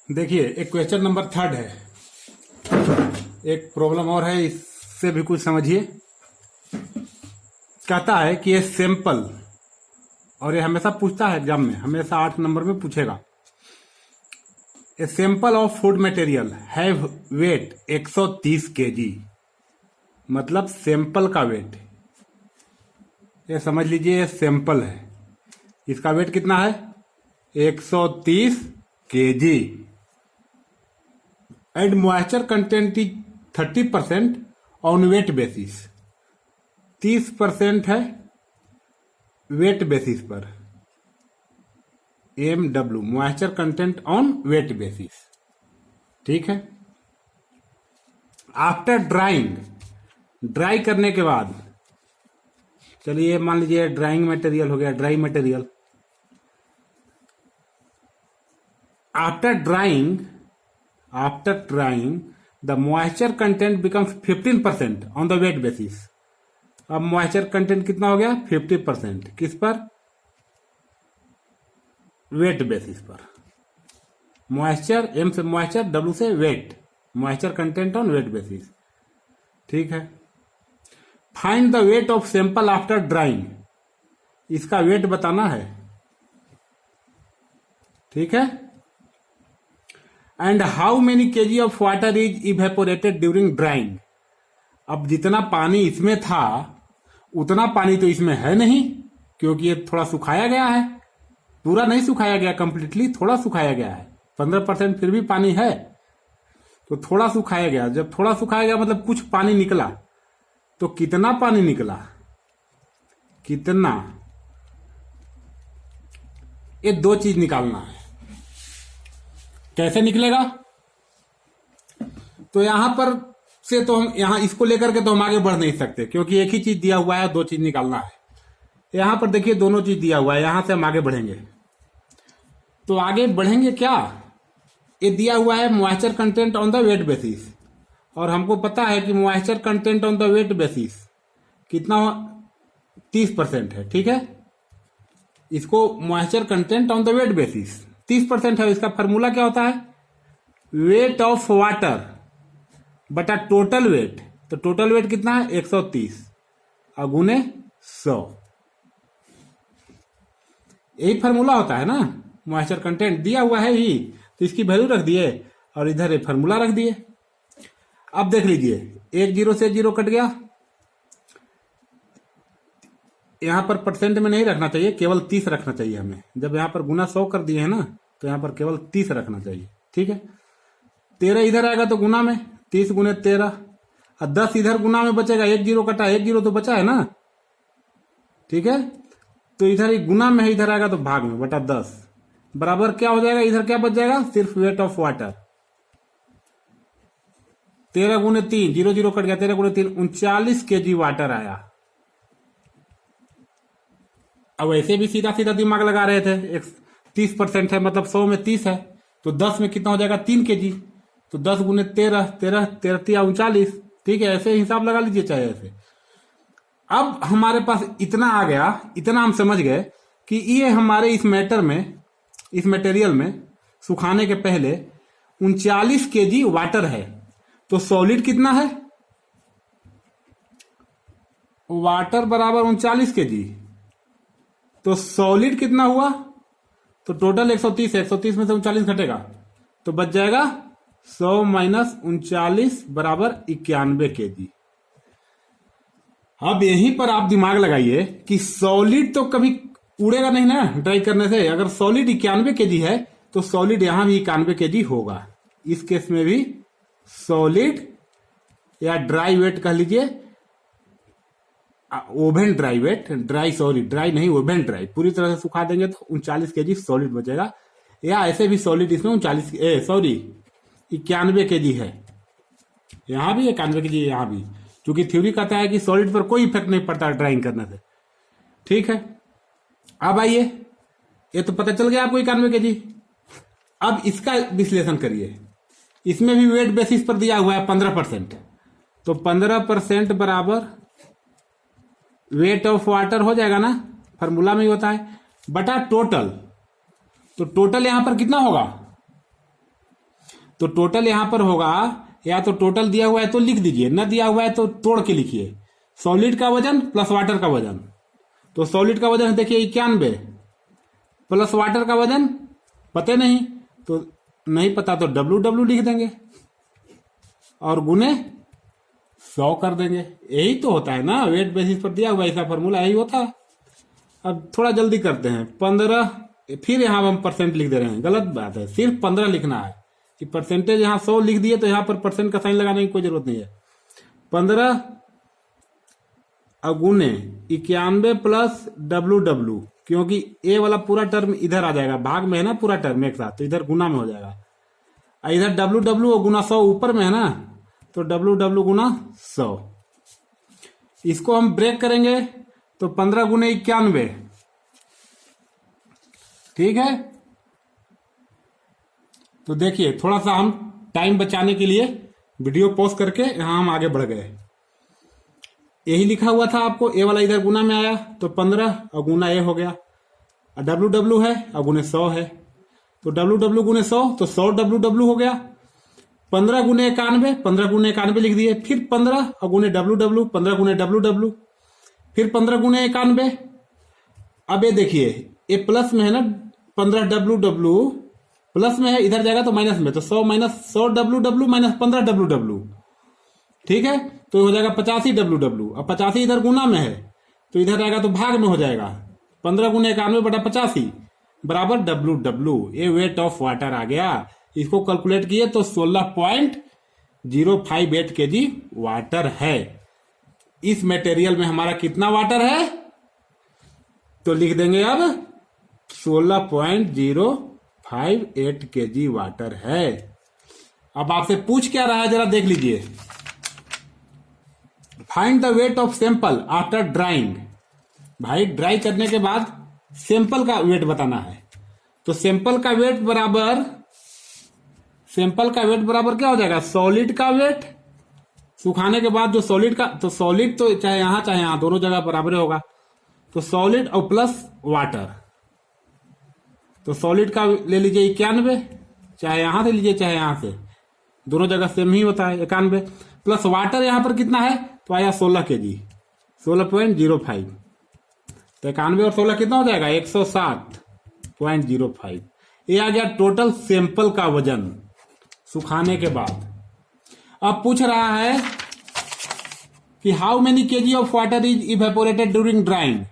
देखिए, एक question number 3 है। एक प्रॉब्लम और है, इससे भी कुछ समझिए। कहता है कि ये सैंपल, और ये हमेशा पूछता है एग्जाम में, हमेशा 8 नंबर में पूछेगा। A sample of food material have weight 130 kg, मतलब सैंपल का वेट। ये समझ लीजिए, ये सैंपल है, इसका वेट कितना है? 130 kg। And moisture content is 30% on weight basis. 30% है वेट बेसिस पर। MW moisture content on weight basis, ठीक है। आफ्टर ड्राइंग, ड्राई करने के बाद, चलिए मान लीजिए ड्राइंग मटेरियल हो गया, dry material. After drying the moisture content becomes 15% on the weight basis. अब मॉइस्चर कंटेंट कितना हो गया? 50%। किस पर? वेट बेसिस पर। मॉइस्चर, M से मॉइस्चर, W से weight, moisture content on weight basis, ठीक है। Find the weight of sample after drying, इसका वेट बताना है, ठीक है। And how many kg of water is evaporated during drying. अब जितना पानी इसमें था उतना पानी तो इसमें है नहीं, क्योंकि ये थोड़ा सुखाया गया है। पूरा नहीं सुखाया गया कंप्लीटली, थोड़ा सुखाया गया है। 15% फिर भी पानी है, तो थोड़ा सुखाया गया। जब थोड़ा सुखाया गया मतलब कुछ पानी निकला, तो कितना पानी निकला, कितना, ये 2 चीज निकालना है। कैसे निकलेगा? तो यहां पर से तो हम यहां इसको लेकर के तो हम आगे बढ़ नहीं सकते, क्योंकि एक ही चीज दिया हुआ है, 2 चीज निकालना है। यहां पर देखिए दोनों चीज दिया हुआ है, यहां से हम आगे बढ़ेंगे। तो आगे बढ़ेंगे क्या? ये दिया हुआ है moisture content on the weight basis, और हमको पता है कि moisture content on the weight basis कितना? 30% है, ठीक है। इसको moisture content on the weight basis 30% है। इसका फॉर्मूला क्या होता है? वेट ऑफ वाटर बटा टोटल वेट। तो टोटल वेट कितना है? 130 और गुने 100, यही फॉर्मूला होता है ना। मॉइस्चर कंटेंट दिया हुआ है ही, तो इसकी वैल्यू रख दिए और इधर एक फॉर्मूला रख दिए। अब देख लीजिए, 1 0 से 0 कट गया। यहां पर परसेंट में नहीं रखना चाहिए, केवल 30 रखना चाहिए हमें। जब यहां पर गुना 100 कर दिए है ना, तो यहां पर केवल 30 रखना चाहिए, ठीक है। 13 इधर आएगा तो गुना में, 30 गुने 13, और 10 इधर गुना में बचेगा। 1 0 कटा, 1 0 तो बचा है ना, ठीक है। तो इधर ही गुना में है, इधर आएगा तो भाग में, बटा 10 बराबर क्या हो जाएगा? इधर क्या बच जाएगा? सिर्फ वेट ऑफ वाटर। 13 गुने 3, 0 0 कट गया, 13 गुने 3 39 kg वाटर आया। अब ऐसे भी सीधा सीधा दिमाग लगा रहे थे, 30% है मतलब 100 में 30 है, तो 10 में कितना हो जाएगा? 3 kg। तो 10 गुने 13, 13 13 39, ठीक है। ऐसे हिसाब लगा लीजिए, चाहे ऐसे। अब हमारे पास इतना आ गया, इतना हम समझ गए कि ये हमारे इस मैटर में, इस मटेरियल में सुखाने के पहले 39 kg वाटर है। तो सॉलिड कितना है? वाटर बराबर 39 kg। तो सॉलिड कितना हुआ? तो टोटल 130 है, 130 में से 39 घटेगा तो बच जाएगा 100 माइनस 39 बराबर 91 kg। अब यहीं पर आप दिमाग लगाइए कि सॉलिड तो कभी उड़ेगा नहीं ना ड्राई करने से। अगर सॉलिड 91 kg है तो सॉलिड यहां भी 91 kg होगा। इस केस में भी सॉलिड या ड्राई वेट कह लीजिए, ओवन ड्राई वेट, ड्राई नहीं, ओवन ड्राई, पूरी तरह से सुखा देंगे तो 39 kg सॉलिड बचेगा। या ऐसे भी सॉलिड इसमें 91 kg है, यहां भी 91 kg है, यहां भी, क्योंकि थ्योरी कहता है कि सॉलिड पर कोई इफेक्ट नहीं पड़ता ड्राइंग करने से, ठीक है। अब आइए, ये तो पता चल गया आपको 91 kg। अब इसका विश्लेषण करिए। इसमें भी वेट बेसिस पर दिया हुआ है 15%, तो 15% बराबर वेट ऑफ वाटर हो जाएगा ना, फॉर्मूला में ही होता है। बटा टोटल। तो टोटल यहां पर कितना होगा? तो टोटल यहां पर होगा, या तो टोटल दिया हुआ है तो लिख दीजिए, न दिया हुआ है तो तोड़ के लिखिए। सॉलिड का वजन प्लस वाटर का वजन। तो सॉलिड का वजन देखिए 91 प्लस वाटर का वजन पता नहीं, तो नहीं पता तो WW लिख देंगे और गुने 100 कर देंगे। यही तो होता है ना, वेट बेसिस पर दिया हुआ ऐसा फॉर्मूला यही होता है। अब थोड़ा जल्दी करते हैं। 15, फिर यहां हम परसेंट लिख दे रहे हैं, गलत बात है। सिर्फ 15 लिखना है कि परसेंटेज यहां 100 लिख दिए तो यहां पर परसेंट का साइन लगाने की कोई जरूरत नहीं है। 15 अगुने 91 प्लस WW, क्योंकि ए वाला पूरा टर्म इधर आ जाएगा, भाग में है ना पूरा टर्म एक साथ, तो इधर गुना में हो जाएगा। इधर WW और गुना 100 ऊपर में है ना, तो WW गुना 100। इसको हम ब्रेक करेंगे तो 15 गुने 91, ठीक है। तो देखिए थोड़ा सा हम टाइम बचाने के लिए वीडियो पॉज करके यहां हम आगे बढ़ गए। यही लिखा हुआ था आपको, ए वाला इधर गुना में आया तो 15 और गुना ए हो गया, और WW है और गुने 100 है, तो WW गुने 100 तो 100 WW हो गया। 15 गुने 91, 15 गुने 91 लिख दिए, फिर 15 और गुने WW, 15 गुने WW, फिर 15 गुने 91। अब ये देखिए ये प्लस में है ना, 15 WW प्लस में है, इधर जाएगा तो माइनस में, तो 100 माइनस 100 WW माइनस 15 WW, ठीक है। तो हो जाएगा 85 WW। अब 85 इधर गुना में है तो इधर आएगा तो भाग में हो जाएगा, 15 गुने 91 बटा 85 बराबर WW। ये वेट ऑफ वाटर आ गया। इसको कैलकुलेट किए तो 16.058 kg वाटर है। इस मटेरियल में हमारा कितना वाटर है? तो लिख देंगे अब 16.058 kg वाटर है। अब आपसे पूछ क्या रहा है जरा देख लीजिए। Find the weight of sample after drawing. भाई ड्राई करने के बाद सैंपल का वेट बताना है। तो सैंपल का वेट बराबर क्या हो जाएगा? सॉलिड का वेट सुखाने के बाद जो सॉलिड का, तो सॉलिड तो चाहे यहां दोनों जगह बराबर होगा। तो सॉलिड और प्लस वाटर, तो सॉलिड का ले लीजिए 91, चाहे यहां से लीजिए चाहे यहां से, दोनों जगह सेम ही होता है 91, प्लस वाटर यहां पर कितना है तो आया 16 kg, 16.05। तो 91 और 16 कितना हो जाएगा? 107.05। ये आ गया टोटल सैंपल का वजन सुखाने के बाद। अब पूछ रहा है कि how many kg of water is evaporated during drawing.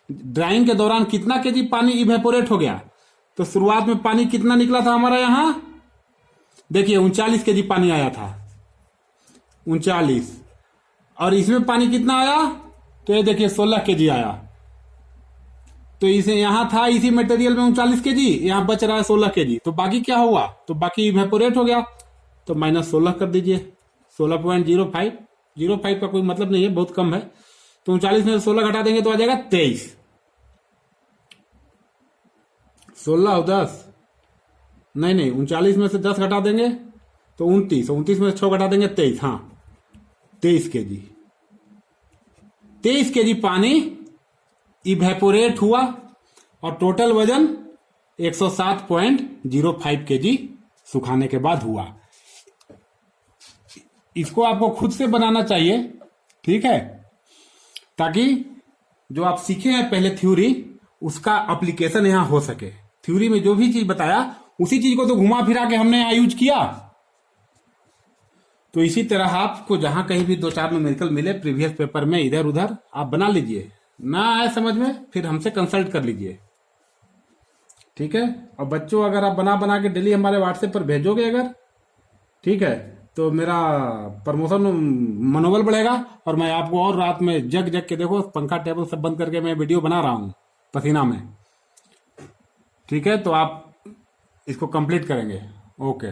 Drawing के दौरान कितना kg पानी इवेपोरेट हो गया? तो शुरुआत में पानी कितना निकला था हमारा यहां? देखिए 39 kg पानी आया था, 39, और इसमें पानी कितना आया? तो ये देखिए 16 kg आया। तो इसे यहां था इसी मटेरियल में 39 kg, यहां बच रहा है 16 kg। तो बाकी क्या हुआ? तो बाकी इवेपोरेट हो गया, तो माइनस 16 कर दीजिए। 16.05 का कोई मतलब नहीं है, बहुत कम है। तो 39 में 16 घटा देंगे तो आ जाएगा 23। 16 और 10 नहीं 39 में से 10 घटा देंगे तो 29, 29 में से 6 घटा देंगे 23, हाँ 23 kg। 23 kg पानी इवेपोरेट हुआ और टोटल वजन 107.05 kg सुखाने के बाद हुआ। इसको आपको खुद से बनाना चाहिए, ठीक है, ताकि जो आप सीखे हैं पहले थ्योरी, उसका एप्लीकेशन यहां हो सके। थ्योरी में जो भी चीज बताया उसी चीज को तो घुमा फिरा के हमने यहां यूज किया। तो इसी तरह आपको जहां कहीं भी 2-4 न्यूमेरिकल मिले प्रीवियस पेपर में इधर उधर, आप बना लीजिए। ना आए समझ में फिर हमसे कंसल्ट कर लीजिए, ठीक है। और बच्चों अगर आप बना के डेली हमारे व्हाट्सएप पर भेजोगे अगर, ठीक है, तो मेरा प्रमोशन मनोबल बढ़ेगा। और मैं आपको और रात में जग के देखो, पंखा टेबल सब बंद करके मैं वीडियो बना रहा हूं पसीना में, ठीक है। तो आप इसको कंप्लीट करेंगे। ओके।